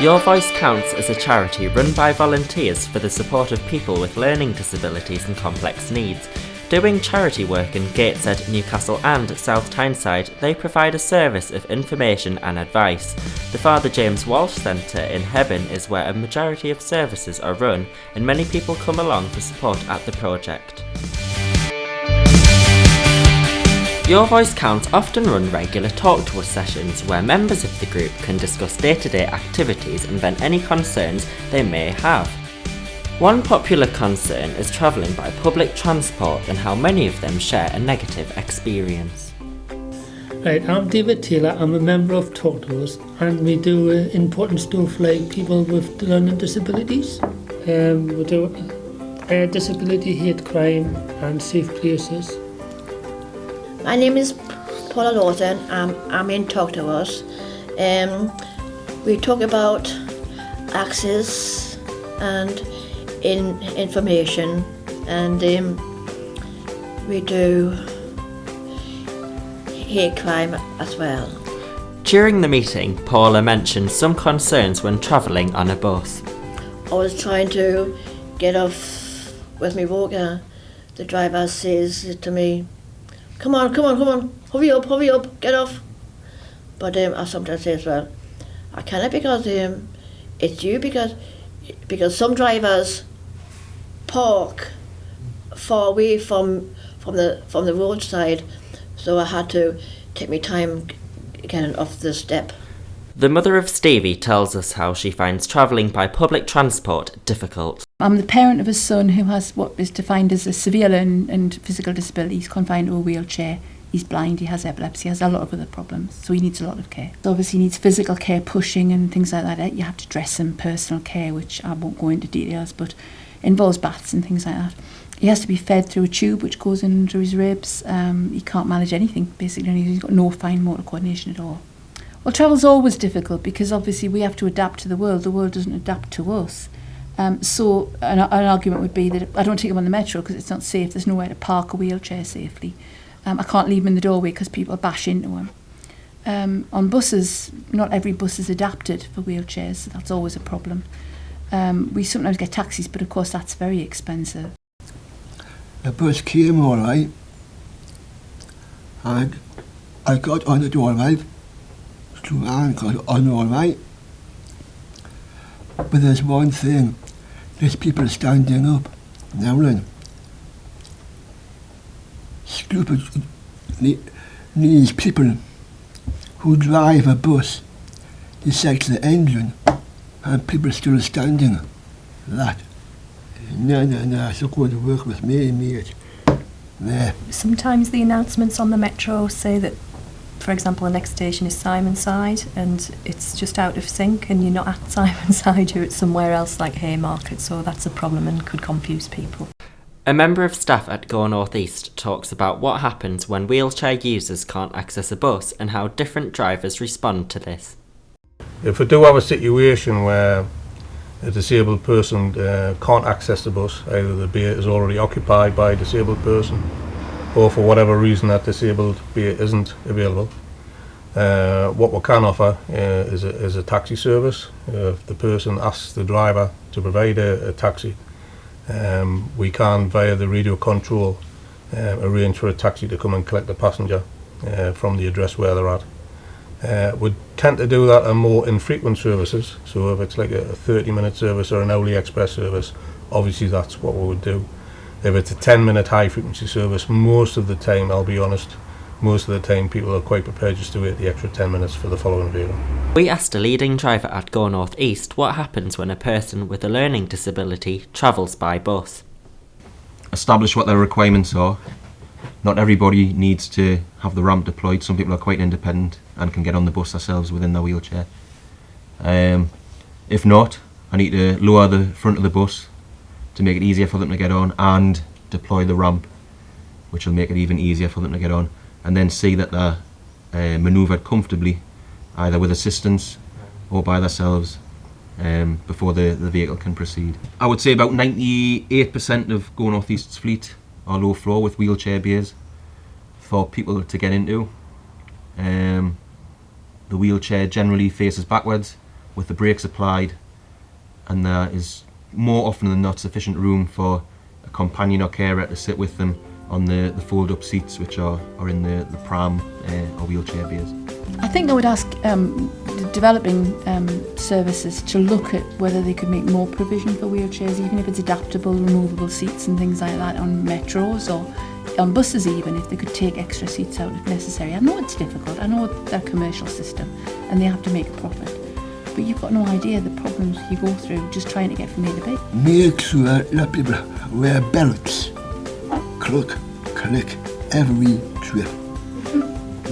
Your Voice Counts is a charity run by volunteers for the support of people with learning disabilities and complex needs. Doing charity work in Gateshead, Newcastle and South Tyneside, they provide a service of information and advice. The Father James Walsh Centre in Hebburn is where a majority of services are run, and many people come along for support at the project. Your Voice Counts often run regular Talk to Us sessions where members of the group can discuss day-to-day activities and vent any concerns they may have. One popular concern is travelling by public transport and how many of them share a negative experience. Right, I'm David Taylor, I'm a member of Talk to Us, and we do important stuff like people with learning disabilities. We do disability, hate crime and safe places. My name is Paula Lawson. I'm in Talk to Us. We talk about access and information, and we do hate crime as well. During the meeting, Paula mentioned some concerns when travelling on a bus. I was trying to get off with my walker. The driver says to me, Come on, hurry up, get off. But I sometimes say as well, I cannot because it's you, because some drivers park far away from the roadside, so I had to take my time getting off the step. The mother of Stevie tells us how she finds travelling by public transport difficult. I'm the parent of a son who has what is defined as a severe learning and physical disability. He's confined to a wheelchair, he's blind, he has epilepsy, he has a lot of other problems, so he needs a lot of care. So obviously he needs physical care, pushing and things like that. You have to dress him, personal care, which I won't go into details, but involves baths and things like that. He has to be fed through a tube which goes into his ribs. He can't manage anything, basically. He's got no fine motor coordination at all. Well, travel's always difficult because obviously we have to adapt to the world doesn't adapt to us. So an argument would be that I don't take him on the metro because it's not safe, there's nowhere to park a wheelchair safely. I can't leave him in the doorway because people bash into him. On buses, not every bus is adapted for wheelchairs, so that's always a problem. We sometimes get taxis, but of course that's very expensive. The bus came all right, and I got on it all right. And got on all right. But there's one thing, there's people standing up now then. Stupid these people who drive a bus, they set the engine and people still standing. That. No, it's not going to work with me, mate. There. Sometimes the announcements on the metro say that, for example, the next station is Simonside and it's just out of sync and you're not at Simonside, you're at somewhere else like Haymarket, so that's a problem and could confuse people. A member of staff at Go North East talks about what happens when wheelchair users can't access a bus and how different drivers respond to this. If we do have a situation where a disabled person can't access the bus, either the bay is already occupied by a disabled person or for whatever reason that disabled bay isn't available, what we can offer is a taxi service. If the person asks the driver to provide a taxi, we can, via the radio control, arrange for a taxi to come and collect the passenger from the address where they're at. We tend to do that on more infrequent services, so if it's like a 30-minute service or an hourly express service, obviously that's what we would do. If it's a 10-minute high-frequency service, most of the time, I'll be honest, most of the time people are quite prepared just to wait the extra 10 minutes for the following vehicle. We asked a leading driver at Go North East what happens when a person with a learning disability travels by bus. Establish what their requirements are. Not everybody needs to have the ramp deployed. Some people are quite independent and can get on the bus themselves within their wheelchair. If not, I need to lower the front of the bus to make it easier for them to get on and deploy the ramp, which will make it even easier for them to get on, and then see that they're manoeuvred comfortably, either with assistance or by themselves, before the vehicle can proceed. I would say about 98% of Go North East's fleet are low floor with wheelchair bays for people to get into. The wheelchair generally faces backwards, with the brakes applied, and there is more often than not sufficient room for a companion or carer to sit with them on the fold-up seats which are in the pram or wheelchair bays. I think I would ask the developing services to look at whether they could make more provision for wheelchairs, even if it's adaptable, removable seats and things like that on metros or on buses even, if they could take extra seats out if necessary. I know it's difficult, I know they're a commercial system and they have to make a profit, but you've got no idea the problems you go through just trying to get from A to B. Make sure that people wear belts, click every trip.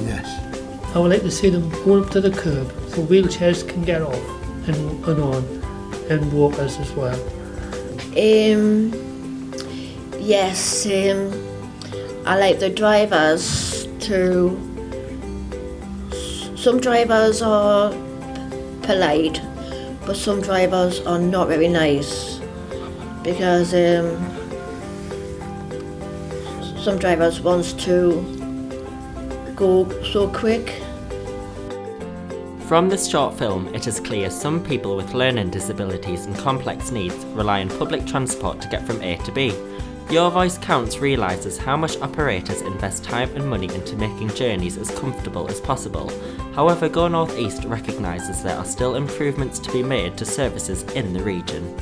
Yes. I would like to see them go up to the curb so wheelchairs can get off and on, and walkers as well. Yes, I like the drivers to... Some drivers are polite, but some drivers are not very nice, because some drivers wants to go so quick. From this short film, it is clear some people with learning disabilities and complex needs rely on public transport to get from A to B. Your Voice Counts realises how much operators invest time and money into making journeys as comfortable as possible. However, Go North East recognises there are still improvements to be made to services in the region.